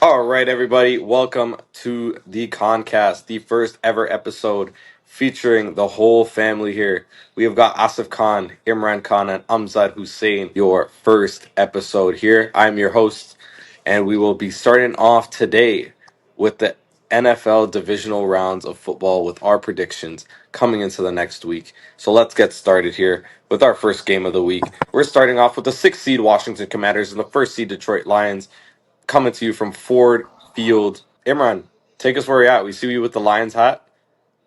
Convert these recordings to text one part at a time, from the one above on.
All right, everybody, welcome to the Concast, the first ever episode featuring the whole family here. We have got Asif Khan, Imran Khan, and Amzad Hussein, your first episode here. I'm your host, and we will be starting off today with the NFL divisional rounds of football with our predictions coming into the next week. So let's get started here with our first game of the week. We're starting off with the sixth seed Washington Commanders and the first seed Detroit Lions coming to you from Ford Field. Imran, take us where you're at. We see you with the Lions hat.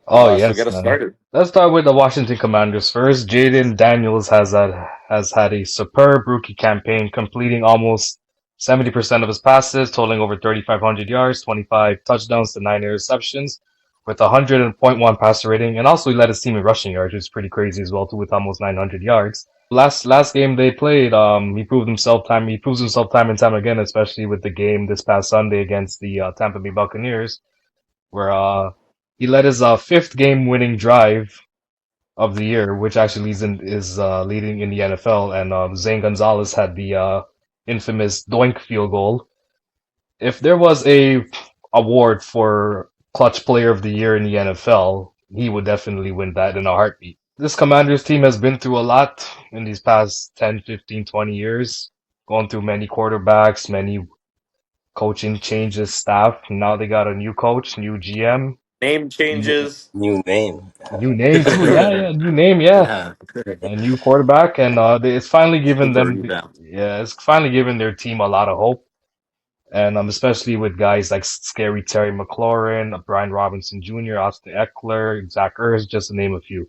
Oh So get yes, us man. started. Let's start with the Washington Commanders first. Jaden Daniels has had a superb rookie campaign, completing almost 70% of his passes, totaling over 3,500 yards, 25 touchdowns to 9 interceptions, with a 100.1 passer rating, and also he led his team in rushing yards, which is pretty crazy as well, too, with almost 900 yards. Last game they played, he proves himself time and time again, especially with the game this past Sunday against the Tampa Bay Buccaneers where he led his fifth game winning drive of the year, which actually is leading in the NFL. And Zane Gonzalez had the infamous doink field goal. If there was a award for clutch player of the year in the NFL, he would definitely win that in a heartbeat. This Commanders team has been through a lot in these past 10, 15, 20 years, going through many quarterbacks, many coaching changes, staff. Now they got a new coach, new GM, Name New, changes. new name. new name too. Yeah, Definitely yeah, new name. Yeah, Yeah, a new quarterback, and it's finally given super them. revamp. Yeah, it's finally given their team a lot of hope, and especially with guys like Scary Terry McLaurin, Brian Robinson Jr., Austin Eckler, Zach Ertz, just to name a few.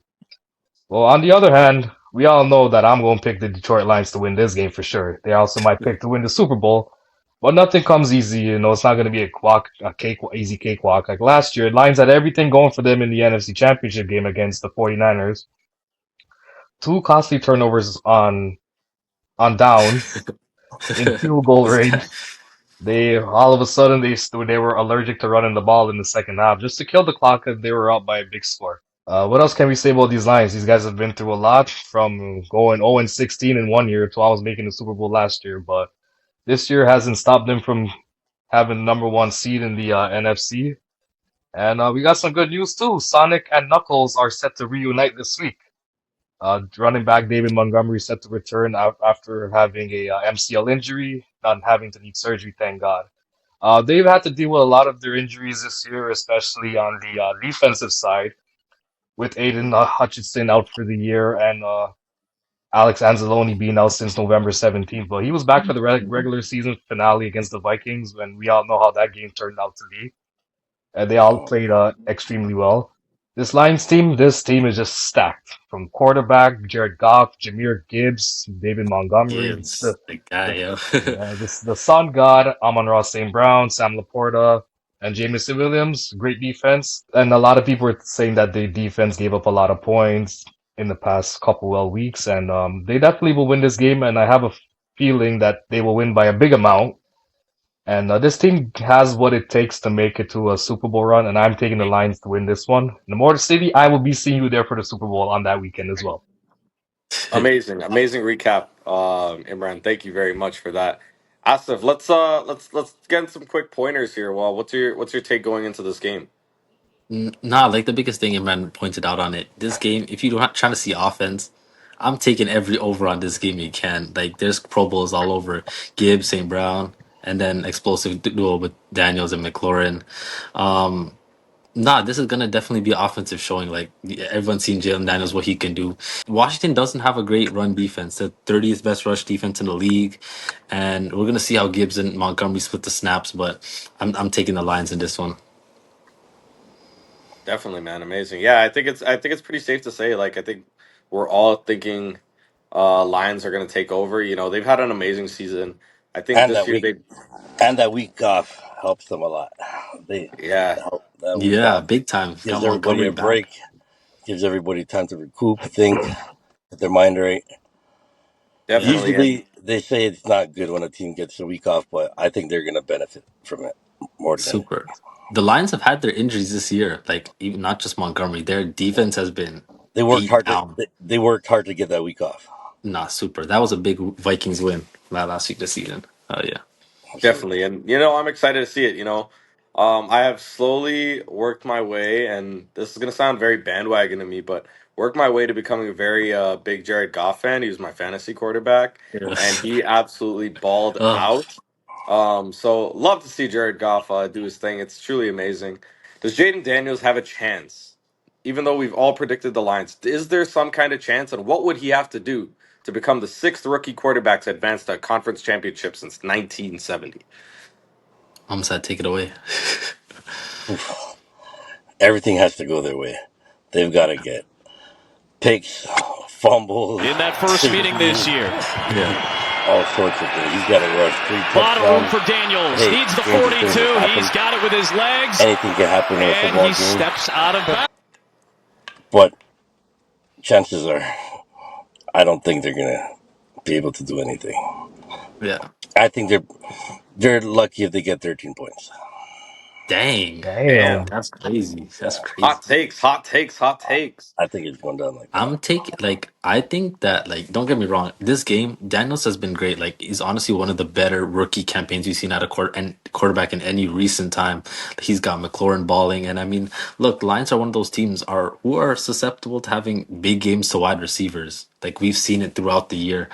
Well, on the other hand, we all know that I'm going to pick the Detroit Lions to win this game for sure. They also might pick to win the Super Bowl, but nothing comes easy. It's not going to be easy cakewalk. Like last year, Lions had everything going for them in the NFC Championship game against the 49ers. Two costly turnovers on downs in field goal range. They all of a sudden they were allergic to running the ball in the second half just to kill the clock because they were up by a big score. What else can we say about these Lions? These guys have been through a lot from going 0 and 16 in one year to almost making the Super Bowl last year, but this year hasn't stopped them from having the number one seed in the NFC. And we got some good news too. Sonic and Knuckles are set to reunite this week. Running back David Montgomery is set to return after having a MCL injury, not having to need surgery, thank God. They've had to deal with a lot of their injuries this year, especially on the defensive side with Aiden Hutchinson out for the year and Alex Anzalone being out since November 17th. But he was back for the regular season finale against the Vikings, and we all know how that game turned out to be. And they all played extremely well. This team is just stacked from quarterback Jared Goff, Jameer Gibbs, David Montgomery, Gibbs, the guy, the yo. the Sun God, Amon-Ra St. Brown, Sam Laporta, and Jameson Williams. Great defense. And a lot of people were saying that the defense gave up a lot of points in the past couple of weeks, and they definitely will win this game. And I have a feeling that they will win by a big amount. And this team has what it takes to make it to a Super Bowl run, and I'm taking the Lions to win this one. In the Motor City, I will be seeing you there for the Super Bowl on that weekend as well. amazing, amazing recap, Imran. Thank you very much for that. Asif, let's get some quick pointers here. Well, what's your take going into this game? Nah, like the biggest thing Imran pointed out on it. This game, if you're not trying to see offense, I'm taking every over on this game you can. Like there's Pro Bowls all over. Gibbs, St. Brown, and then explosive duo with Daniels and McLaurin. Um, Nah, this is gonna definitely be an offensive showing. Like everyone's seen Jalen Daniels what he can do. Washington doesn't have a great run defense. The 30th best rush defense in the league, and we're gonna see how Gibbs and Montgomery split the snaps. But I'm taking the Lions in this one. Definitely, man, amazing. Yeah, I think it's pretty safe to say. Like, I think we're all thinking Lions are going to take over. They've had an amazing season. I think And this that year week they, and that week off helps them a lot. They yeah, that week Yeah, off big time. gives Got everybody Montgomery a back. break, gives everybody time to recoup, think, get their mind right. Yeah, definitely. And Usually they say it's not good when a team gets a week off, but I think they're gonna benefit from it more than anything. super. The Lions have had their injuries this year. Like even not just Montgomery. Their defense has been They worked beat hard to down. they worked hard to get that week off. Nah, super. That was a big Vikings win last week this season. Oh yeah. So Definitely, and I'm excited to see it. I have slowly worked my way, and this is gonna sound very bandwagon to me, but worked my way to becoming a very big Jared Goff fan. He was my fantasy quarterback, Yeah. and he absolutely balled Oh, out. So love to see Jared Goff do his thing. It's truly amazing. Does Jaden Daniels have a chance? Even though we've all predicted the lines, is there some kind of chance, and what would he have to do to become the sixth rookie quarterback to advance to a conference championship since 1970? I'm sad. Take it away. oof, everything has to go their way. They've got to get picks, fumbles, In that first meeting this safeties, year. Yeah. all sorts of things. He's got to rush three A lot of room touchdowns. for Daniels. Hey, Needs the strangest 42. things have He's happened. got it with his legs. Anything can happen in a And football he game, steps out of bounds. but chances are, I don't think they're gonna be able to do anything. Yeah. I think they're lucky if they get 13 points. Dang. Damn. Damn. That's crazy. That's Yeah, crazy. Hot takes, hot takes, hot takes. I think it's going down like that. I'm taking I think that don't get me wrong, this game Daniels has been great. Like he's honestly one of the better rookie campaigns we've seen out of quarterback in any recent time. He's got McLaurin balling, and I mean, look, Lions are one of those teams are who are susceptible to having big games to wide receivers. Like we've seen it throughout the year,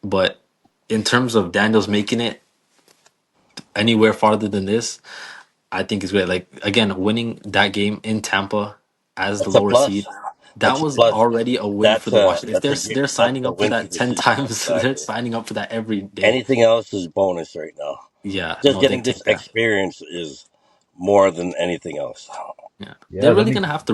but in terms of Daniels making it anywhere farther than this, I think is great. Like again, winning that game in Tampa as the That's a lower plus. seed, that That's a was plus. already a win for the Washington. If they're That's signing a up for win for that the 10 season. times, they're Exactly. signing up for that every day. Anything else is bonus right now. Yeah, Just no, they getting this take that. experience is more than anything else. Yeah, they're Yeah, really gonna have to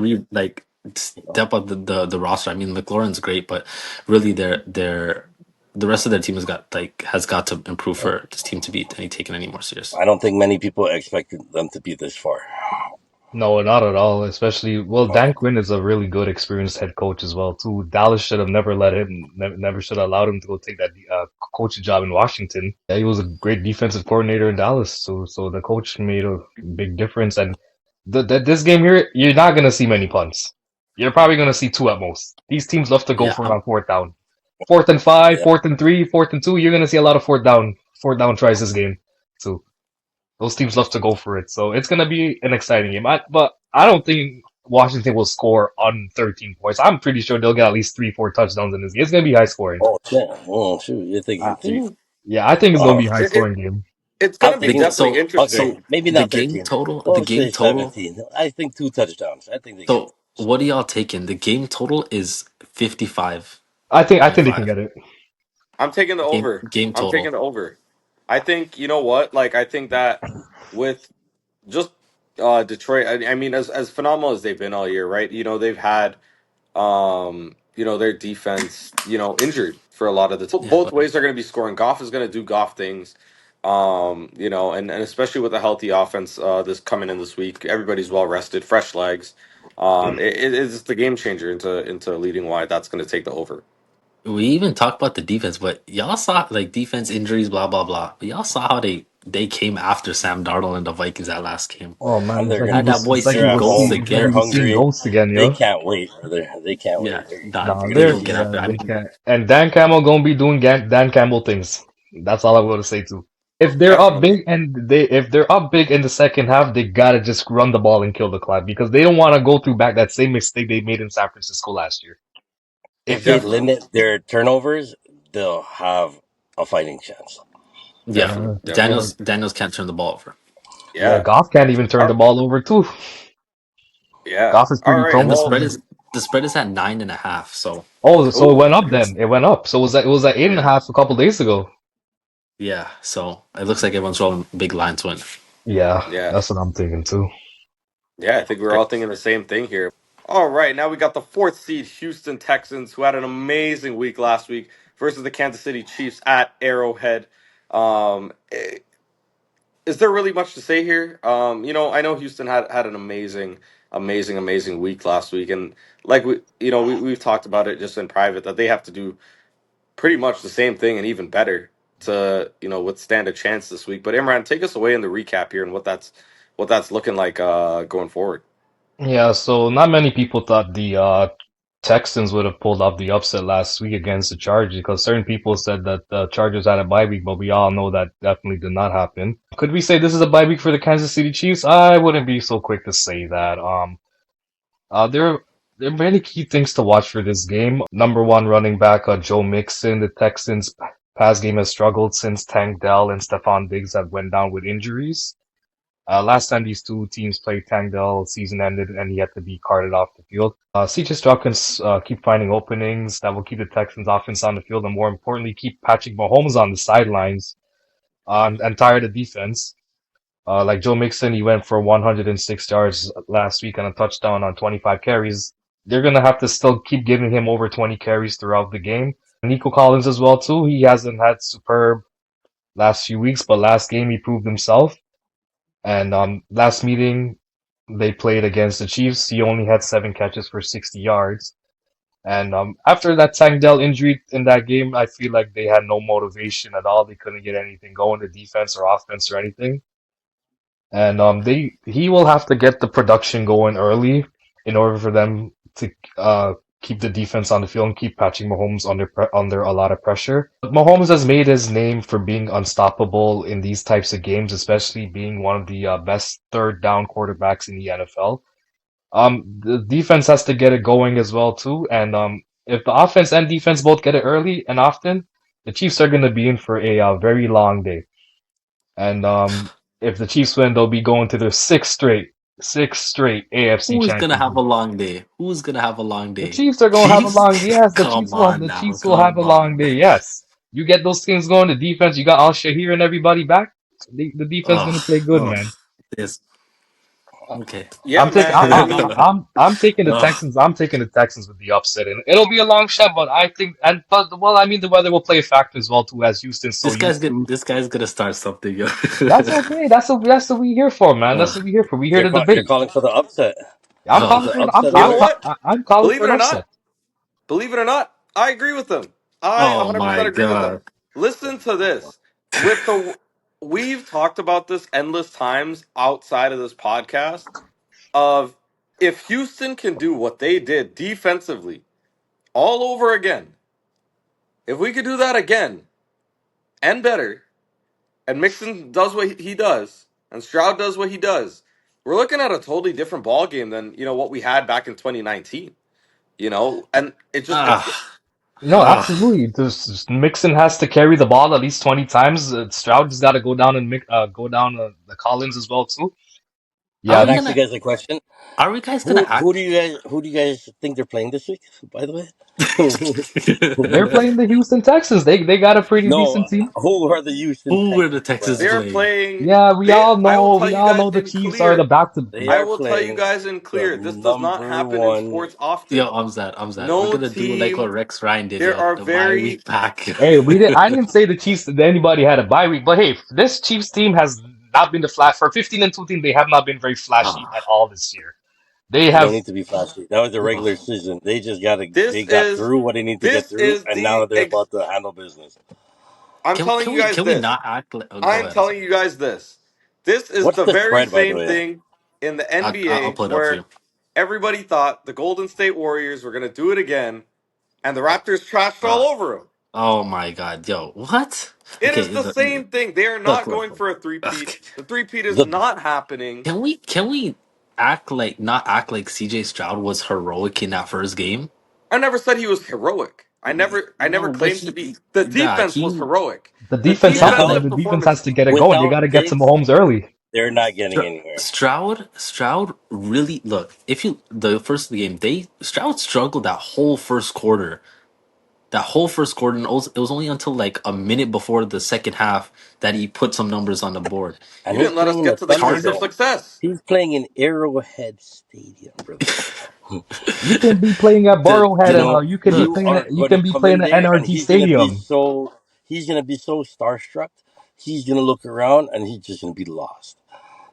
step up the roster. I mean, McLaurin's great, but really, they're the rest of their team has got to improve for this team to be any taken any more serious. I don't think many people expected them to be this far. No, not at all. Especially, well, No. Dan Quinn is a really good, experienced head coach as well, too. Dallas should have never let him, never should have allowed him to go take that coaching job in Washington. Yeah, he was a great defensive coordinator in Dallas, so the coach made a big difference. And this game here, you're not gonna see many punts. You're probably gonna see two at most. These teams love to go Yeah, for it on fourth down. 4th and 5, Yeah. 4th and 3, 4th and 2. You're gonna see a lot of fourth down tries this game, too. Those teams love to go for it, so it's gonna be an exciting game. But I don't think Washington will score on 13 points. I'm pretty sure they'll get at least 3, 4 touchdowns in this game. It's gonna be high scoring. Oh, shit. Oh, shoot. You're Uh, thinking three. yeah, I think it's gonna Oh, be a high It, it scoring game. it's I'm gonna be thinking, definitely okay, interesting. maybe the not game 13. total, the We'll game say total. 17. I think 2 touchdowns. I think they get So what are y'all taking? The game total is 55.5. I think they can get it. I'm taking the over. Game I'm taking total. the over. I think you know what? Like I think that with just Detroit, I mean, as phenomenal as they've been all year, right? They've had their defense, injured for a lot of the Yeah, both but ways they're going to be scoring. Goff is going to do Goff things. And especially with a healthy offense this coming in this week, everybody's well rested, fresh legs. It is the game changer into leading wide. That's going to take the over. we even talked about the defense, but y'all saw defense injuries, blah blah blah. But y'all saw how they came after Sam Darnold and the Vikings that last game. Oh man, and they're Had gonna. that boy They're seen at ghosts home. it's like They're again. we're seeing hungry. ghosts again, They yo. can't wait, brother. They can't Yeah, wait. nah, It's Nah, gonna they be a they're don't get season. yeah after. I they mean, can't. And Dan Campbell gonna be doing Dan Campbell things. That's all I'm gonna say too. If they're up Definitely. big and if they're up big in the second half, they gotta just run the ball and kill the clock because they don't want to go through back that same mistake they made in San Francisco last year. If If they they're Definitely. limit their turnovers, they'll have a fighting chance. yeah, Definitely. yeah Definitely. yeah Daniels can't turn the ball over, yeah, Yeah. Goff can't even turn All the ball over too. yeah. Goff is All pretty right. prone and the Well, spread to. is the spread is at 9.5. So Oh, so it ooh. went up then. It went up. So it was at eight and a Yeah. half a couple days ago. yeah, so it looks like everyone's rolling big lines win. Yeah, Yeah. that's what I'm thinking too. Yeah. I think we're all thinking the same thing here. All right. Now we got the fourth seed Houston Texans, who had an amazing week last week versus the Kansas City Chiefs at Arrowhead. Is there really much to say here? I know Houston had an amazing week last week, and like we've talked about it just in private that they have to do pretty much the same thing and even better to withstand a chance this week. But Imran, take us away in the recap here and what that's looking like going forward. Yeah, so not many people thought the Texans would have pulled off the upset last week against the Chargers because certain people said that the Chargers had a bye week, but we all know that definitely did not happen. Could we say this is a bye week for the Kansas City Chiefs? I wouldn't be so quick to say that. There are many key things to watch for this game. Number one, running back Joe Mixon. The Texans' pass game has struggled since Tank Dell and Stephon Diggs have went down with injuries. Last time these two teams played, Tank Dell season ended and he had to be carted off the field. CJ Stroud can keep finding openings that will keep the Texans' offense on the field, and more importantly, keep Patrick Mahomes on the sidelines and tire the defense. Like Joe Mixon, he went for 106 yards last week and a touchdown on 25 carries. They're gonna have to still keep giving him over 20 carries throughout the game. Nico Collins as well too. He hasn't had superb last few weeks, but last game he proved himself. And last meeting they played against the Chiefs, he only had 7 catches for 60 yards. And after that Tank Dell injury in that game, I feel like they had no motivation at all. They couldn't get anything going, the defense or offense or anything. And he will have to get the production going early in order for them to keep the defense on the field and keep Patrick Mahomes under a lot of pressure. But Mahomes has made his name for being unstoppable in these types of games, especially being one of the best third down quarterbacks in the NFL. The defense has to get it going as well too, and if the offense and defense both get it early and often, the Chiefs are going to be in for a very long day. And if the Chiefs win, they'll be going to their sixth straight AFC Who's gonna have championship. a long day? Who's gonna have a long The day? Chiefs are going to have a Chiefs? long. Yes, the Come Chiefs will. on The now, Chiefs will have a come long on. day. Yes, you get those things going. The defense, you got Al Shahir and everybody back. The defense Oh, going to play good, oh, man. this. Okay. Yeah, man. I mean, I'm taking the Ugh. Texans. I'm taking the Texans with the upset, and it'll be a long shot. But I think, well, I mean, the weather will play a factor as well too, as Houston's so used to. This guy's gonna start something. Yo. That's okay. That's what we here for, man. That's what Ugh. we here for. We here to You're debate. calling for the upset. I'm This is calling the for. Ugh. upset you know alert. what? I'm calling Believe for it an or upset. not, believe it or not, I agree with them. I Oh 100% my agree with them. god. Listen to this. With the we've talked about this endless times outside of this podcast of if Houston can do what they did defensively all over again, if we could do that again and better, and Mixon does what he does, and Stroud does what he does, we're looking at a totally different ball game than what we had back in 2019. And it's Ah. No, Ah. absolutely. Mixon has to carry the ball at least 20 times. Stroud just got to go down the Collins as well too. I Are Yeah, can we ask you gonna? guys a question. Are we guys gonna Who act? do you guys think they're playing this week? By the way, they're playing the Houston Texans. They got a pretty no. decent team. Who are the Houston Who were the Texans Texans playing? they're playing? playing. Yeah, I will tell we you all guys know the in Chiefs are the clear. back to. They I are will tell you playing guys in the clear. This does not number happen in one. sports Yo, often. I'm Zad. We're No gonna do like what team. Rex Ryan did, There yo. are The bye very week back. Hey, I didn't say the Chiefs that anybody had a bye week, but hey, this Chiefs team has not been the flash for 15-2 team. They have not been very flashy at Ah. all this year. They They don't have. need to be flashy. That was the regular Oh. season. this they got is through what they need to get this through, is and the now they're about to handle business. I'm telling you guys Can we this. not act like? Oh, go I'm ahead. I'm telling sorry. you guys this. This is What's the the very spread, by the same way? thing in the I'll NBA put it up for where you. everybody thought the Golden State Warriors were going to do it again and the Raptors trashed all Uh, over them. oh my God, yo, what? It is Okay, the same thing. They are not going look. for a three-peat. Okay. The three-peat is The not happening. Can we act like not act like CJ Stroud was heroic in that first game? I never said he was heroic. I never No, but claimed to be. The nah, defense was heroic. The The defense yeah, helped them, defensive and but the defense performance. has to get it going. They got without to get to Diggs, Mahomes early. they're not getting anywhere. Stroud really look. If you the first of the game, they Stroud struggled that whole first quarter. That whole first quarter, and it was only until like a minute before the second half that he put some numbers on the board. You And he's didn't let us playing in the get to the keys of Charger, Thunderdome. success. He's playing in Arrowhead Stadium, brother. You can be playing at the Burrowhead, You and know, you can be look, you playing are at going to come in there, and NRG Stadium. he's gonna be so starstruck. He's gonna look around, and he's just gonna be lost.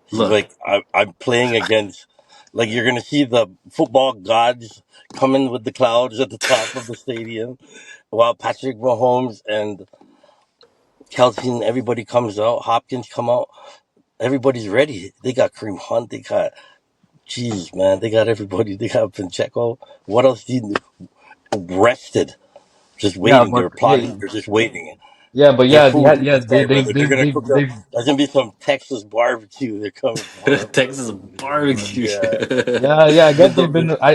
He's look. like, I'm playing against, like, you're gonna see the football gods coming with the clouds at the top of the stadium, while Patrick Mahomes and Kelsey and everybody comes out. Hopkins come out. Everybody's ready. They got Kareem Hunt. They got Jeez, man, they got everybody. They got Pacheco. What else do you need? Rested, just Yeah, waiting. but They're plotting. They're just waiting. yeah, Their yeah, food. yeah. Sorry, brother. They're gonna cook up. They've There's gonna be some Texas barbecue. They're coming for him. Texas barbecue. Yeah. yeah. I get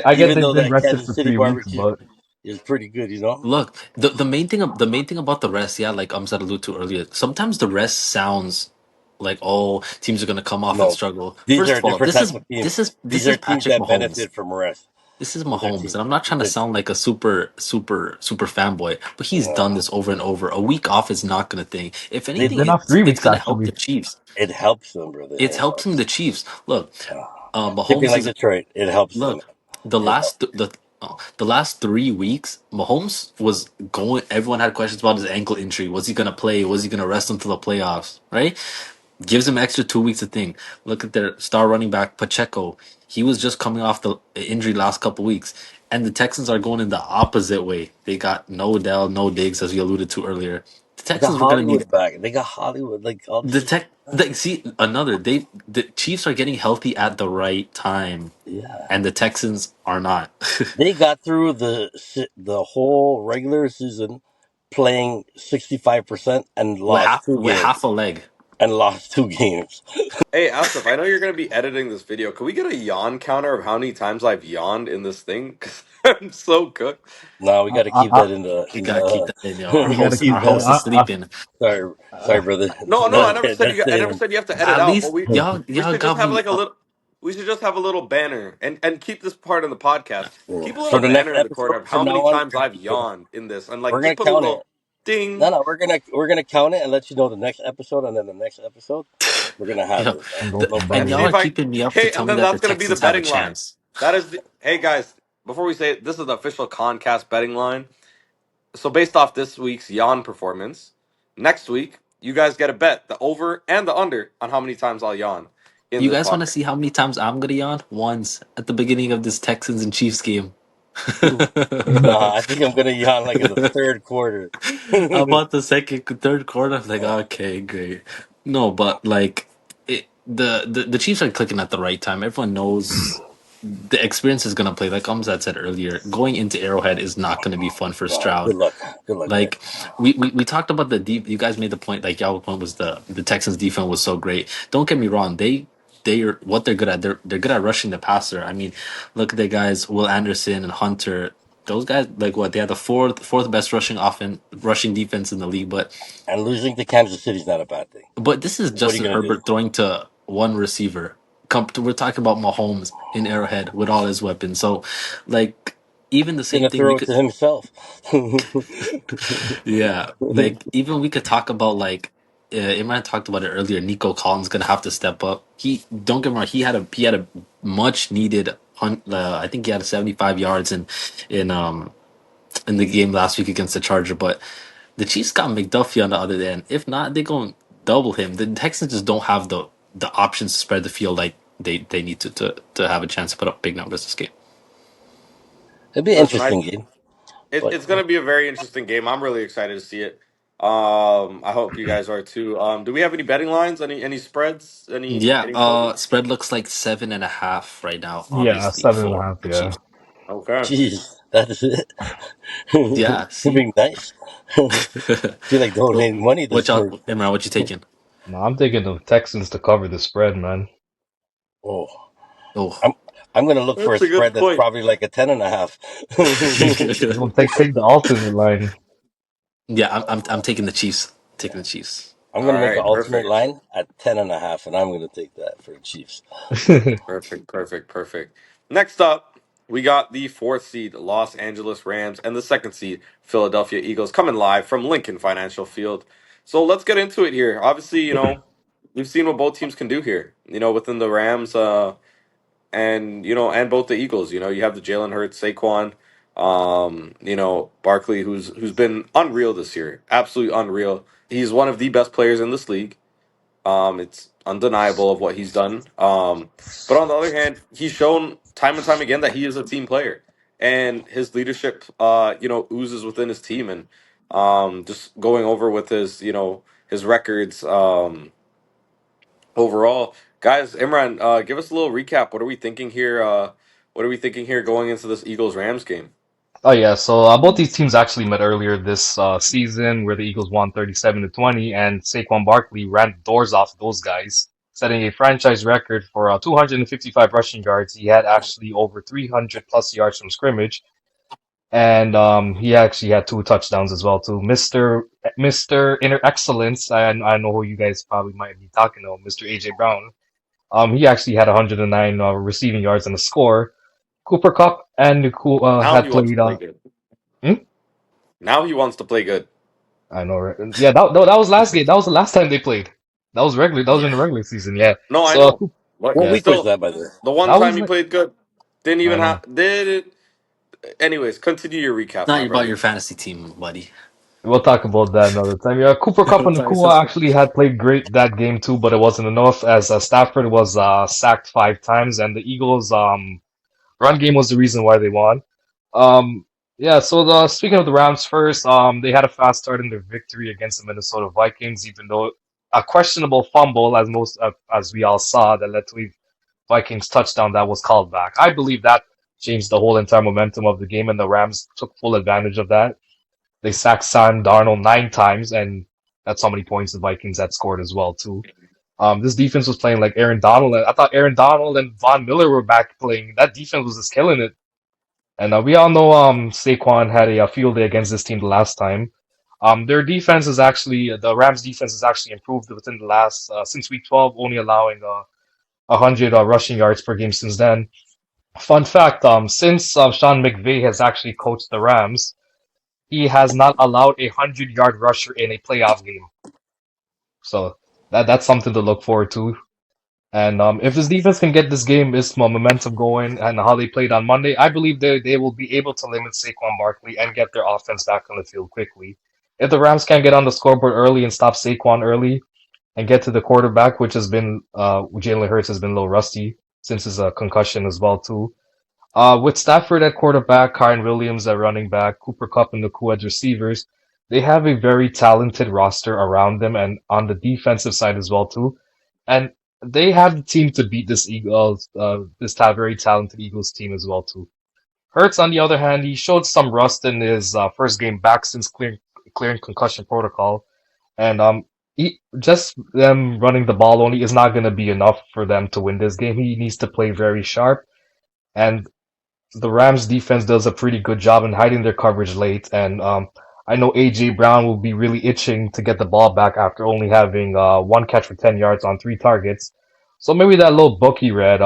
I get Even they've though been that rested Kansas for City 3 weeks, barbecue but is pretty good, you know. Look, the main thing about the rest, yeah, like Umzat alluded to earlier, sometimes the rest sounds like, oh, teams are gonna come off and No, struggle. these First are of all, different this type is of teams. this is These this are is teams Patrick that Mahomes. benefit from rest. This is These are Mahomes, and teams. I'm not trying These to are, sound like a super fanboy, but he's yeah. done this over and over. A week off is not gonna thing. If They, he's anything, been off it's 3 weeks gonna help the actually. Chiefs. it helps them, brother. It's It helping the helps. Chiefs. Look, Uh, Tipping Mahomes like is Detroit, it helps them. look the It last helps. the last 3 weeks. Mahomes was going. Everyone had questions about his ankle injury. Was he gonna play? Was he gonna rest until the playoffs? Right? Gives him extra 2 weeks to think. Look at their star running back Pacheco. He was just coming off the injury last couple weeks, and the Texans are going in the opposite way. They got no Dell, no Diggs, as we alluded to earlier. The They got Texans were gonna need Hollywood back. They got Hollywood. Like all the this is. tech. See another. The Chiefs are getting healthy at the right time, Yeah. and the Texans are not. They got through the whole regular season playing 65% and with lost half two with games. half a leg. And lost two games. Hey, Asif, I know you're going to be editing this video. Can we get a yawn counter of how many times I've yawned in this thing? 'Cause I'm so cooked. No, we got to keep that in the We gotta keep that in, yo. we we got to gotta keep keep Our that. that. host is sleeping. Sorry, brother. No, I Look, never said That's you. I never staying. said you have to edit at out. But least we we y'all should just got have me. like a little. We should just have a little banner and keep this part in the podcast. Keep a For little the next banner in the corner episode of how from many now on, times I've yawned in this, and like we're gonna keep a count it. little ding. No, we're gonna count it and let you know the next episode, and then the next episode we're gonna have Yeah, it. Go No for and problem. See y'all if are banner. I. keeping me up to Hey, tell and me then that the that's gonna be the Texans have a betting line. chance. That is the. Hey guys, before we say it, this is the official Concast betting line. So based off this week's yawn performance, next week you guys get a bet the over and the under on how many times I'll yawn in You this guys want to podcast. see how many times I'm gonna yawn? Once at the beginning of this Texans and Chiefs game. Nah, I think I'm gonna yawn like in the third quarter. About the second, third quarter, I'm like, okay, great. No, but like, the Chiefs are clicking at the right time. Everyone knows the experience is gonna play. Like Umzad said earlier, going into Arrowhead is not gonna be fun for Stroud. Good luck. Good luck, guys. Like we talked about the deep. You guys made the point. Like y'all point was the Texans defense was so great. Don't get me wrong. They are what they're good at. They're good at rushing the passer. I mean, look at the guys Will Anderson and Hunter. Those guys like what they had the fourth best rushing defense in the league. And losing to Kansas City is not a bad thing. But this is What are you Justin gonna do? Herbert throwing to one receiver. We're talking about Mahomes in Arrowhead with all his weapons. So, like even the same Gonna thing we throw it could. to himself. Yeah, like even we could talk about like Imran talked about it earlier. Nico Collins gonna have to step up. He don't get me wrong. He had a much needed hunt. I think he had 75 yards in in the game last week against the Charger. But the Chiefs got McDuffie on the other end. If not, they're going to double him. The Texans just don't have the options to spread the field like they need to have a chance to put up big numbers this game. It'd be an Listen, interesting game, but it's gonna be a very interesting game. I'm really excited to see it. I hope you guys are too. Do we have any betting lines? Any spreads? Yeah, Any totals? spread looks like 7.5 right now, Yeah, obviously, seven and a for half. the Yeah. Chiefs. Okay. jeez, that is it. Yeah, It'd see? be nice. Feel like donating money What this y'all, morning. Imran, what you taking? No, I'm taking the Texans to cover the spread, man. Oh, Oh. I'm I'm gonna look for a That's a good spread that's point. probably like a 10.5. Well, take the alternate line. Yeah, I'm taking the Chiefs. Taking the Chiefs. I'm All gonna make an right, alternate perfect. line at 10.5, and I'm gonna take that for the Chiefs. Perfect. Next up, we got the fourth seed Los Angeles Rams and the second seed Philadelphia Eagles coming live from Lincoln Financial Field. So let's get into it here. Obviously, we've seen what both teams can do here. Within the Rams, and and both the Eagles. You have the Jalen Hurts, Saquon, Barkley, who's been unreal this year, absolutely unreal. He's one of the best players in this league. It's undeniable of what he's done. But on the other hand, he's shown time and time again that he is a team player, and his leadership, oozes within his team. And just going over with his records, overall. Guys, Imran, give us a little recap. What are we thinking here? What are we thinking here going into this Eagles Rams game? Oh yeah, so both these teams actually met earlier this season, where the Eagles won 37-20, and Saquon Barkley ran the doors off those guys, setting a franchise record for 255 rushing yards. He had actually over 300 plus yards from scrimmage, and he actually had two touchdowns as well too. Mister Inner Excellence, I know who you guys probably might be talking about, Mister AJ Brown. He actually had 109 receiving yards and a score. Cooper Cup and Nakua Now he had wants to played. play good. Hmm? Now he wants to play good. I know, right? Yeah, that was last game. That was the last time they played. That was regular. That was in Yeah. the regular season. Yeah. No, I So know. But What yeah, week was still, that, by the way? the one that time was he like played good, didn't I even know. have did it. Anyways, continue your It's recap, not my about brother. your fantasy team, buddy. We'll talk about that another time. Yeah, Cooper Cup and Sorry, Nakua sister. actually had played great that game too, but it wasn't enough as Stafford was sacked 5 times, and the Eagles run game was the reason why they won. Yeah. So the speaking of the Rams first, they had a fast start in their victory against the Minnesota Vikings, even though a questionable fumble, as we all saw, that led to a Vikings touchdown that was called back. I believe that changed the whole entire momentum of the game, and the Rams took full advantage of that. They sacked Sam Darnold 9 times, and that's how many points the Vikings had scored as well too. This defense was playing like Aaron Donald. And I thought Aaron Donald and Von Miller were back playing. That defense was just killing it. And we all know Saquon had a field day against this team the last time. Their defense is actually the Rams' defense has actually improved within the last since week 12, only allowing 100 rushing yards per game since then. Fun fact: since Sean McVay has actually coached the Rams, he has not allowed a 100-yard rusher in a playoff game. So that's something to look forward to. And if this defense can get this game, this momentum going, and how they played on Monday, I believe they will be able to limit Saquon Barkley and get their offense back on the field quickly. If the Rams can't get on the scoreboard early and stop Saquon early and get to the quarterback, which has been Jalen Hurts has been a little rusty since his concussion as well too. With Stafford at quarterback, Kyren Williams at running back, Cooper Kupp and Nakua as receivers, they have a very talented roster around them and on the defensive side as well too. And they have the team to beat this very talented Eagles team as well too. Hurts, on the other hand, he showed some rust in his first game back since clearing concussion protocol, and just them running the ball only is not going to be enough for them to win this game. He needs to play very sharp, and the Rams defense does a pretty good job in hiding their coverage late, and I know AJ Brown will be really itching to get the ball back after only having one catch for 10 yards on 3 targets. So maybe that little book he read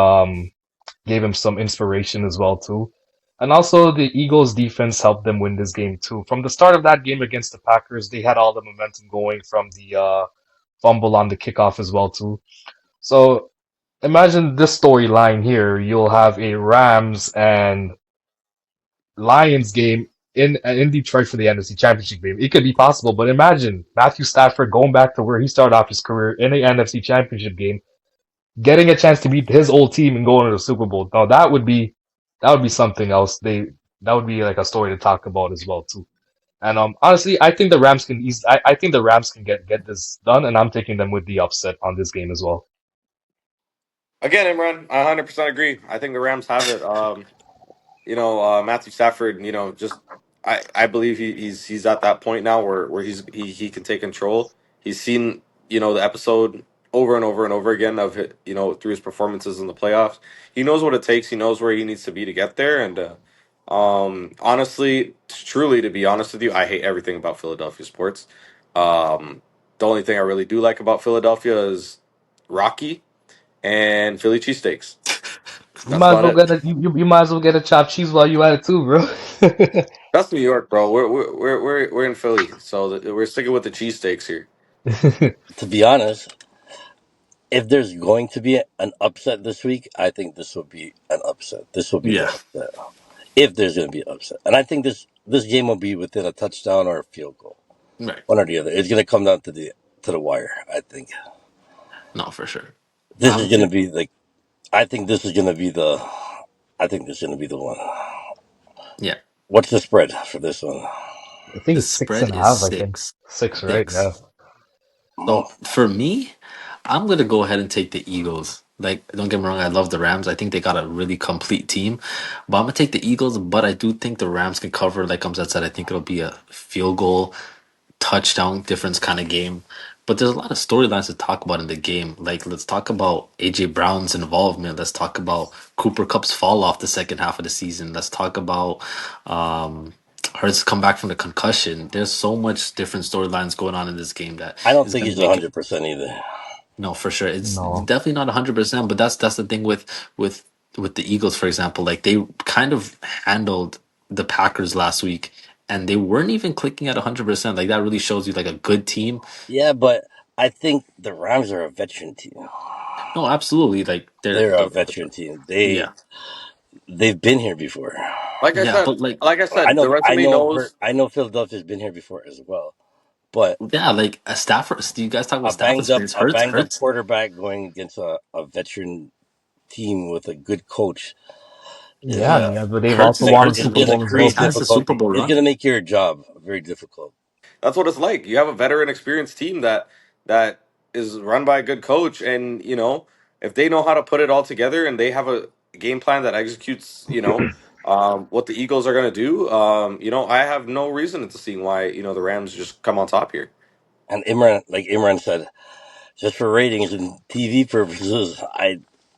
gave him some inspiration as well too. And also the Eagles defense helped them win this game too. From the start of that game against the Packers, they had all the momentum going from the fumble on the kickoff as well too. So imagine this storyline here. You'll have a Rams and Lions game in Detroit for the NFC Championship game. It could be possible, but imagine Matthew Stafford going back to where he started off his career in the NFC Championship game, getting a chance to beat his old team and going to the Super Bowl. Now that would be something else. That would be like a story to talk about as well too. And honestly, I think the Rams can I think the Rams can get this done, and I'm taking them with the upset on this game as well. Again, Imran, I 100% agree. I think the Rams have it. Matthew Stafford, just I believe he's at that point now where he can take control. He's seen the episode over and over and over again of it, through his performances in the playoffs. He knows what it takes. He knows where he needs to be to get there. And honestly, truly, to be honest with you, I hate everything about Philadelphia sports. The only thing I really do like about Philadelphia is Rocky and Philly cheesesteaks. You That's might as about well it. you might as well get a chopped cheese while you at it too, bro. That's New York, bro. We're in Philly, so we're sticking with the cheesesteaks here. To be honest, if there's going to be an upset this week, I think this will be an upset. This will be the Yeah. upset. If there's going to be an upset, and I think this game will be within a touchdown or a field goal, Right. one or the other. It's going to come down to the wire. I think No, for sure. this is I'm going to tip. be like. I think this is going to be the. I think this is going to be the one. Yeah. What's the spread for this one? I think The it's six spread and a is half. I think six. 6, right? Yeah. Six. So for me, I'm gonna go ahead and take the Eagles. Like, don't get me wrong, I love the Rams. I think they got a really complete team. But I'm gonna take the Eagles, but I do think the Rams can cover. Like Kamzat said, I think it'll be a field goal, touchdown difference kind of game. But there's a lot of storylines to talk about in the game. Like, let's talk about AJ Brown's involvement. Let's talk about Cooper Cup's fall off the second half of the season. Let's talk about um Hurts come back from the concussion. There's so much different storylines going on in this game that I don't is think gonna he's make it. 100% either. No, for sure. It's No. definitely not 100%, but that's the thing with with the Eagles, for example. Like they kind of handled the Packers last week and they weren't even clicking at 100%. Like that really shows you like a good team. Yeah, but I think the Rams are a veteran team. No, absolutely. Like they're They're a veteran team. yeah. They've been here before. Yeah, but like like I said, the resume knows. I know Philadelphia's been here before as well. But yeah, like a Stafford, do you guys talk about Stafford experience? a banged up Hurts. quarterback going against a veteran team with a good coach is Yeah, yeah, but they've also Hurts won a Hurts it's Super going to Bowl as well Hurts create too. has the Super difficulty. Bowl It's run. going to make your job very difficult. That's what it's like. You have a veteran, experienced team that is run by a good coach, and if they know how to put it all together and they have a game plan that executes, what the Eagles are going to do. I have no reason to seeing why the Rams just come on top here. And Imran, like Imran said, just for ratings and TV purposes,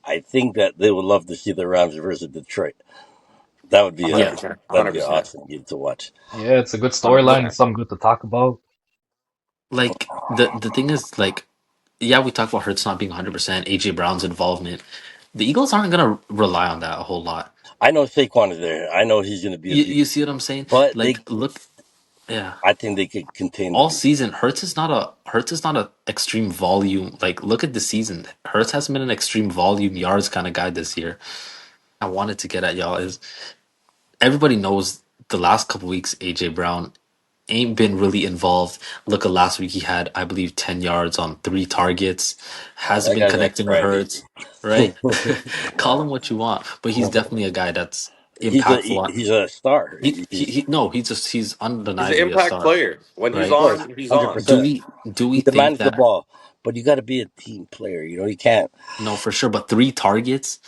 I think that they would love to see the Rams versus Detroit. That would be Hundred a Yeah. percent, that'd hundred be an percent, awesome game to watch. Yeah, it's a good 100%. storyline. It's something good to talk about. Like the thing is like yeah, we talk about Hurts not being 100%, AJ Brown's involvement. The Eagles aren't going to rely on that a whole lot. I know Saquon is there. I know he's going to be a You beast, see what I'm saying? but Like look, yeah. I think they could contain the All beast. season Hurts is not a extreme volume. Like look at the season. Hurts hasn't been an extreme volume yards kind of guy this year. I wanted to get at y'all is everybody knows the last couple weeks AJ Brown ain't been really involved. Look at last week he had I believe 10 yards on 3 targets. Hasn't That been guy's a connecting with crybaby. Hurts, right? Call him what you want, but he's definitely a guy that's impactful on He's a star. he no, he's He's an undeniably a impact star, player. When he's Of right? course, on, he's hundred on. Do percent. we do we He think demands the that ball, but you got to be a team player. You know, you can't. no for sure, but 3 targets.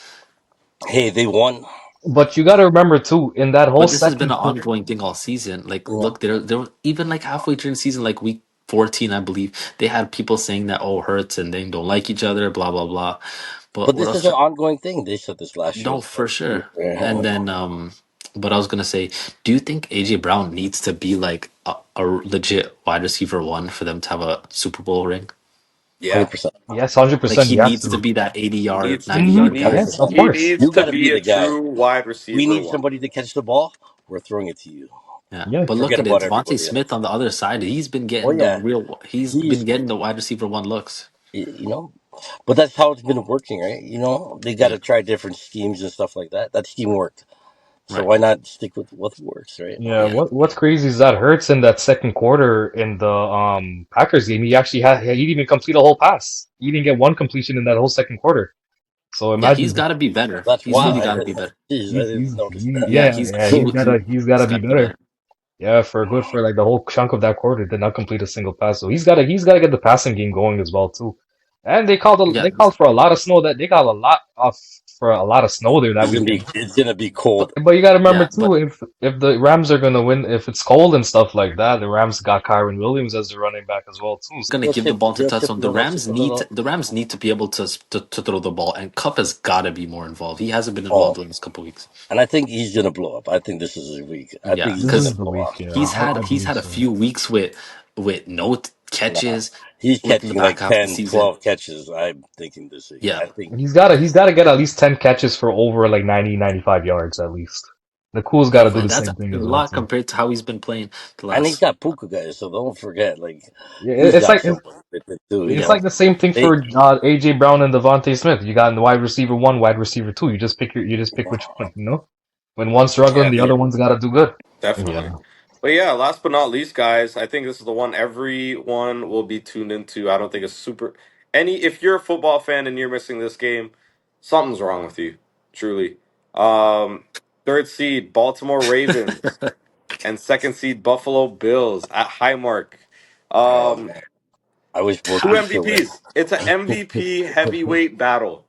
Hey, they won. But you got to remember too, in that whole But this has been second an quarter. ongoing thing all season. Like, Yeah. look, there were even like halfway during the season, like week 14, I believe, they had people saying that oh Hurts and they don't like each other, blah blah blah. But But what this else? is an ongoing thing. They said this last year No, as well. for sure. And Yeah. then, but I was gonna say, do you think AJ Brown needs to be like a legit wide receiver one for them to have a Super Bowl ring? Yeah, 100%. Yes, Like 100%. he He has needs to. to be that 80 he yard, needs to. 90 He Hmm. yard guy. needs. Yes, of 100%. He course. needs You to got to be be a the guy. true wide We receiver need one. somebody to catch the ball. We're throwing it to you. Yeah, Yeah. but look Forget at it, about Devontae everybody Smith else. on the other side. He's been Oh getting the yeah, real. He's been he's getting the wide receiver one looks. you know, but that's how it's been working, right? You know, they got Yeah, to try different schemes and stuff like that. That scheme worked, so right. why not stick with what works, right? Yeah, Yeah, what's crazy is that Hurts in that second quarter in the Packers game, he actually he didn't even complete a whole pass. He didn't get one completion in that whole second quarter. So yeah. He's imagine got to be better. That's He's wow. really got to be better. Jeez, I didn't notice that. Yeah, he's he's he's gotta got be to be better. better. Yeah, for like the whole chunk of that quarter, did not complete a single pass. So he's gotta get the passing game going as well too. And Yeah, they called for a lot of snow that they got a lot of for a lot of snow there that weekend. It's gonna be but cold. But you got to remember yeah, too, but if the Rams are gonna win, if it's cold and stuff like that, the Rams got Kyron Williams as their running back as well too. gonna give the ball to He'll chip Tutson. a little, chip a little. The Rams need to be able to throw the ball, and Cup has got to be more involved. He hasn't been involved Oh, in this couple weeks. and I think he's gonna blow up. I think this is his week. I Yeah, think he's This gonna is because the blow week, off. yeah, I he's believe had a so. few weeks with no Nah, catches he's within the catching back like half of the 10, season. 12 catches. I'm thinking this week. Yeah, I think, He's gotta get at least 10 catches for over like 90, 95 yards at least. The Cool's got to do and the that's same a thing as well lot too. compared to how he's been playing the and he's last. got Puka guys, so don't forget, like Yeah, he's got somebody with it too. You it's Yeah, know, like the same thing they, for AJ Brown and Devontae Smith. You got in the wide receiver one, wide receiver two. You just pick which one. You know, when one's struggling, Yeah, the other one's got to do good. definitely. Yeah. But yeah, last but not least, guys, I think this is the one everyone will be tuned into. I don't think it's super any if you're a football fan and you're missing this game, something's wrong with you. Truly. Um Third seed Baltimore Ravens and second seed Buffalo Bills at Highmark. oh Um man, I wish both Two teams could win. MVPs. It's an MVP heavyweight battle.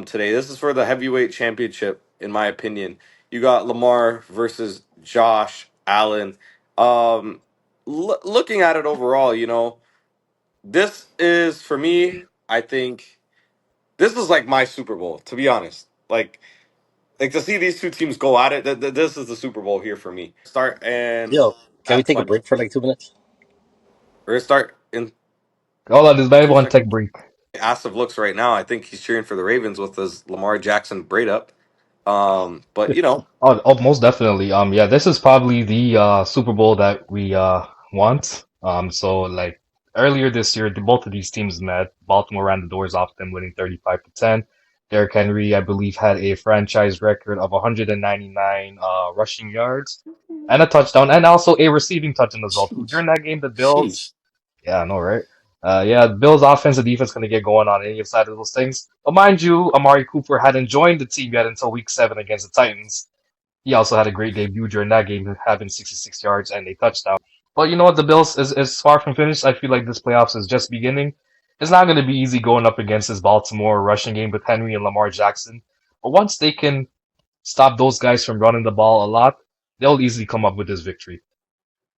today. This is for the heavyweight championship, in my opinion. You got Lamar versus Josh Allen. Looking at it overall, this is for me. I think this is like my Super Bowl, to be honest. Like to see these two teams go at it. This is the Super Bowl here for me. Start and Yo, can we at take a 20. break for like 2 minutes? We're gonna start in Hold on, this baby 2 one seconds. tech break. Asif looks right now. I think he's cheering for the Ravens with his Lamar Jackson braid up. But Most definitely. Yeah, this is probably the Super Bowl that we want. So like earlier this year, both of these teams met. Baltimore ran the doors off them, winning 35-10. Derrick Henry, I believe, had a franchise record of 199 rushing yards and a touchdown, and also a receiving touchdown as well too. Sheesh. During that game, the Bills, Sheesh. yeah, I know, right? Yeah, the Bills' offense and defense going to get going on any side of those things. But mind you, Amari Cooper hadn't joined the team yet until Week 7 against the Titans. He also had a great debut during that game, having 66 yards and a touchdown. But you know what? The Bills is far from finished. I feel like this playoffs is just beginning. It's not going to be easy going up against this Baltimore rushing game with Henry and Lamar Jackson. But once they can stop those guys from running the ball a lot, they'll easily come up with this victory.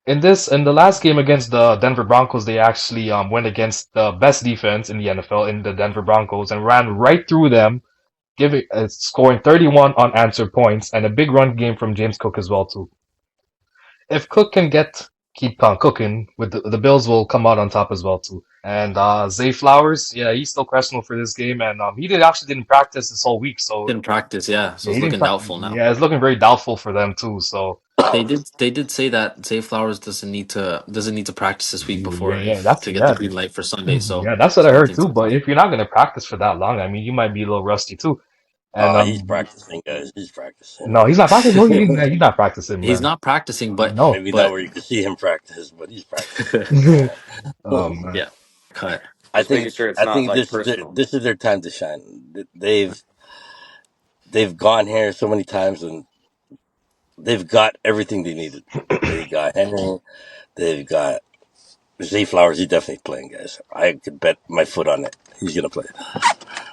In the last game against the Denver Broncos, they actually went against the best defense in the NFL in the Denver Broncos and ran right through them, giving scoring 31 unanswered points and a big run game from James Cook as well too. If Cook can keep on cooking, with the Bills will come out on top as well too. And Zay Flowers, yeah, he's still questionable for this game, and didn't practice this whole week, so Didn't practice, yeah. So yeah, it's looking doubtful now. yeah, it's looking very doubtful for them too. So They did say that Zay Flowers doesn't need to practice this week yeah, before yeah, that's to get the yeah, green light for Sunday. So yeah, that's what it's I heard nothing too. too But tough. if you're not gonna practice for that long, I mean, you might be a little rusty too. And He's practicing, guys. He's practicing. no, he's not practicing. No, he's not practicing, He's man. not practicing, No. Maybe not but where you can see him practice, but he's practicing. Man. yeah, cut. I just making think sure it's I not think like this is their, personal. this is their time to shine. They've gone here so many times and they've got everything they needed. They got Henry. They've got Zay Flowers. He's definitely playing, guys. I could bet my foot on it. He's gonna play.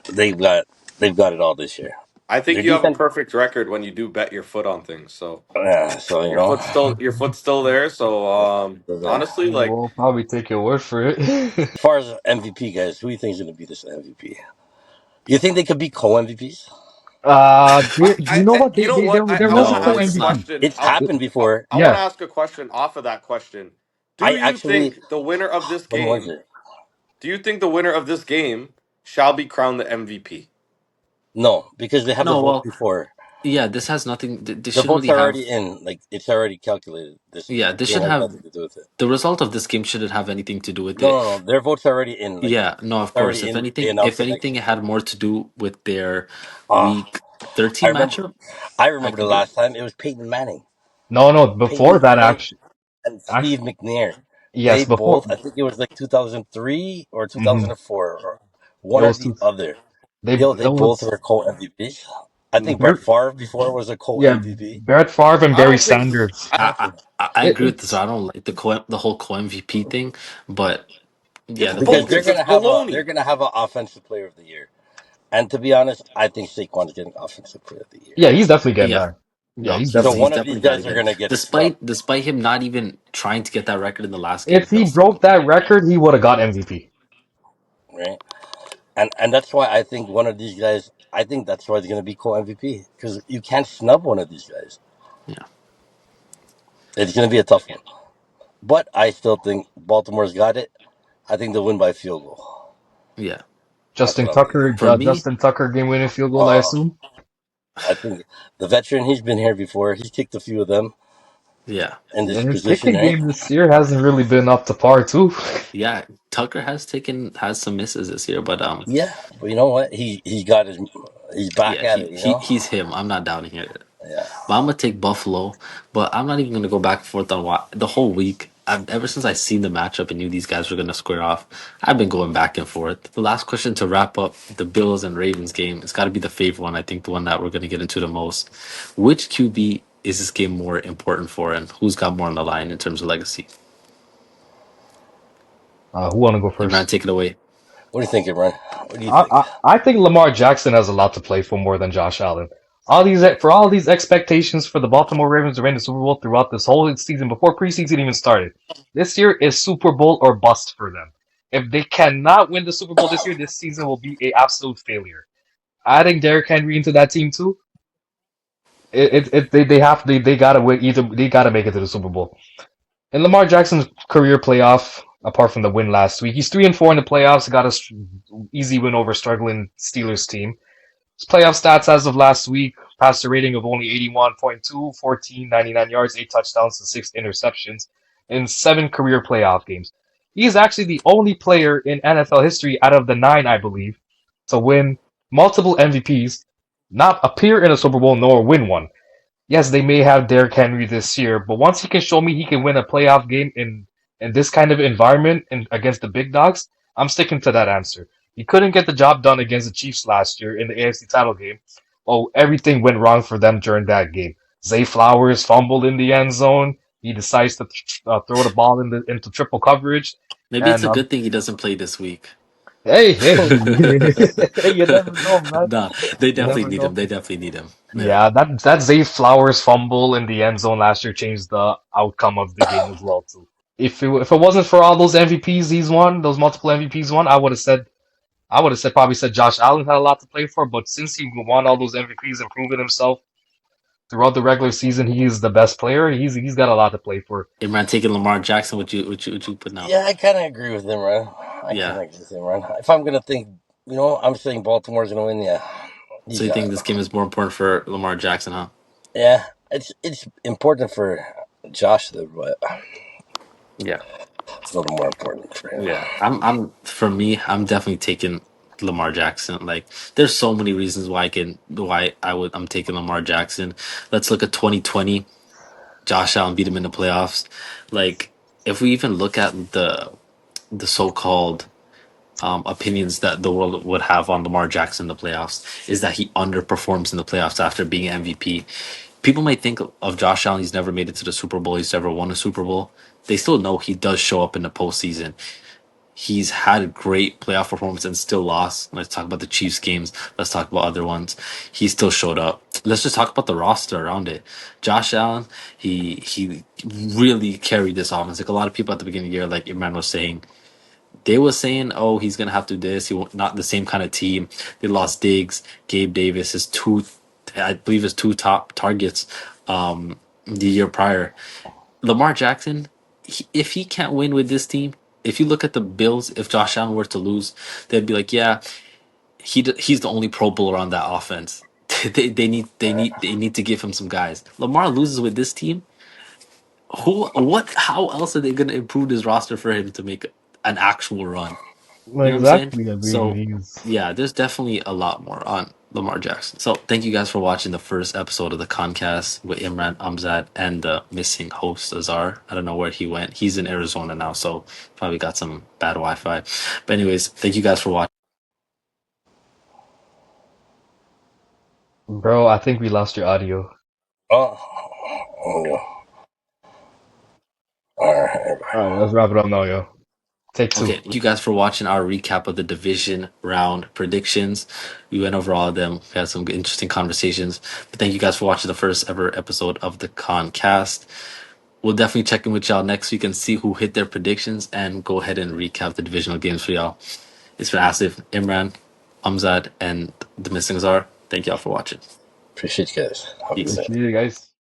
They've got they've got it all this year. I Their think you have a defense. perfect record when you do bet your foot on things. So Yeah, so your foot's still there. So as honestly, like We'll probably take your word for it. far as MVP guys, who do you think is gonna be this MVP? You think they could be co-MVPs? You know what? you know what? There I was want a to No, ask a it's not. co-MVP. question. It's happened before. I want to Yeah. ask a question off of that question. Do I you actually, think the winner of this when was game? it? Do you think the winner of this game shall be crowned the MVP? No, because they have the No, vote well, before. yeah. This has nothing. This The shouldn't votes really are have. already in. Like it's already calculated. This Yeah, this game should has have nothing to do with it. the result of this game shouldn't have anything to do with No, it. no, no. Their votes are already in. Like Yeah, no, it's of course. already If in. They anything, announced if it like. anything, it had more to do with their Ah, week I 13 remember. matchup. I I remember the can get it. last time it was Peyton Manning. No, no. Before Peyton that, Manning and actually, Steve McNair. yes. They Before. both. I think it was like 2003 or Hmm. 2004 or It one or was the two. other. It They both was. were co MVPs. I think Brett Bar- Favre before was a co yeah, MVP. Brett Favre and I Barry don't think. Sanders. I, I, Exactly. I It, agree with this. it's I don't like the whole co MVP thing, but yeah, it's the thing Because is, bogus. It's they're baloney. gonna have an offensive player of the year. And to be honest, I think Saquon's getting offensive player of the year. yeah, he's definitely getting yeah, that. Yeah, no, he's So he's definitely. one of these definitely got to guys are get it. gonna get snubbed. Despite him not even trying to get that record in the last game, If he he'll still broke that record, he would have got MVP. Right? And that's why I think one of these guys I think that's why it's gonna be co MVP. Because you can't snub one of these guys. yeah, It's gonna be a tough one. But I still think Baltimore's got it. I think they'll win by field goal. yeah. That's what I'm thinking. For me, Justin Tucker game winning field goal, I Uh, assume. I think the veteran, he's been here before. He's kicked a few of them yeah, in this And his position, kicking right? game this year hasn't really been up to par too. yeah. Tucker has some misses this year, but Yeah, but you know what? He's got he's back yeah, at it. he's him. I'm not doubting it. Yeah. But I'm gonna take Buffalo. But I'm not even gonna go back and forth on the whole week. Ever since I seen the matchup and knew these guys were gonna square off, I've been going back and forth. The last question to wrap up the Bills and Ravens game, it's got to be the favorite one. I think the one that we're gonna get into the most. Which QB is this game more important for, and who's got more on the line in terms of legacy? Who wanna go Imran, first? take it away. What do you think, Imran? What do you I, think? I think Lamar Jackson has a lot to play for more than Josh Allen. All these expectations for the Baltimore Ravens to win the Super Bowl throughout this whole season before preseason even started. This year is Super Bowl or bust for them. If they cannot win the Super Bowl this year, this season will be a absolute failure. Adding Derrick Henry into that team too, they gotta win either they gotta make it to the Super Bowl. In Lamar Jackson's career playoff, apart from the win last week, he's 3-4 in the playoffs. Got a easy win over struggling Steelers team. His playoff stats as of last week: passer rating of only 81.2, 99 yards, 8 touchdowns, and 6 interceptions in 7 career playoff games. He is actually the only player in NFL history out of the 9, I believe, to win multiple MVPs, not appear in a Super Bowl nor win one. Yes, they may have Derrick Henry this year, but once he can show me he can win a playoff game in this kind of environment and against the big dogs, I'm sticking to that answer. He couldn't get the job done against the Chiefs last year in the AFC title game. Oh, everything went wrong for them during that game. Zay Flowers fumbled in the end zone. He decides to throw the ball into triple coverage, Maybe it's and a good thing he doesn't play this week. hey, you never know, man. Nah, they You definitely never need him. know. They definitely need him. Yeah. Yeah, that Zay Flowers fumble in the end zone last year changed the outcome of the game as well too. If it wasn't for all those MVPs he's won, those multiple MVPs won, I would have said probably said Josh Allen had a lot to play for. But since he won all those MVPs and proven himself throughout the regular season, he is the best player. He's got a lot to play for. Imran taking Lamar Jackson, would you put now? Yeah, I kind of agree with Imran. I kind Yeah. of agree with Imran. If I'm gonna think, I'm saying Baltimore's gonna win. Yeah, So he's you got think it. this game is more important for Lamar Jackson, huh? Yeah, it's important for Josh though, but Yeah. it's a little more important for him. Yeah. I'm for me, I'm definitely taking Lamar Jackson. Like there's so many reasons I'm taking Lamar Jackson. Let's look at 2020. Josh Allen beat him in the playoffs. Like if we even look at the so-called opinions that the world would have on Lamar Jackson in the playoffs is that he underperforms in the playoffs after being MVP. People might think of Josh Allen, he's never made it to the Super Bowl, he's never won a Super Bowl. They still know he does show up in the postseason. He's had a great playoff performance and still lost. Let's talk about the Chiefs games. Let's talk about other ones. He still showed up. Let's just talk about the roster around it. Josh Allen, he really carried this offense. Like a lot of people at the beginning of the year, like Imran was saying, they were saying, "Oh, he's gonna have to do this. He won't, not the same kind of team." They lost Diggs, Gabe Davis, I believe, his two top targets the year prior. Lamar Jackson, if he can't win with this team, if you look at the Bills, if Josh Allen were to lose, they'd be like, "Yeah, he's the only Pro Bowler on that offense." They need to give him some guys. Lamar loses with this team. How else are they gonna improve this roster for him to make an actual run? You know what I'm saying? Exactly. I mean, So, he's yeah, there's definitely a lot more on Lamar Jackson. So, thank you guys for watching the first episode of the Concast with Imran Amzad and the missing host Azar. I don't know where he went. He's in Arizona now, so probably got some bad Wi-Fi. But anyways, thank you guys for watching. bro. I think we lost your audio. Oh, oh, all right. All right, let's wrap it up now, yo. Take two. Okay, thank you guys for watching our recap of the division round predictions. We went over all of them. We had some interesting conversations. But thank you guys for watching the first ever episode of the Concast. We'll definitely check in with y'all next week and see who hit their predictions and go ahead and recap the divisional games for y'all. It's been Asif, Imran, Amzad, and the Missing Czar. Thank y'all for watching. Appreciate you guys. Have a good Peace. night. Appreciate it, guys.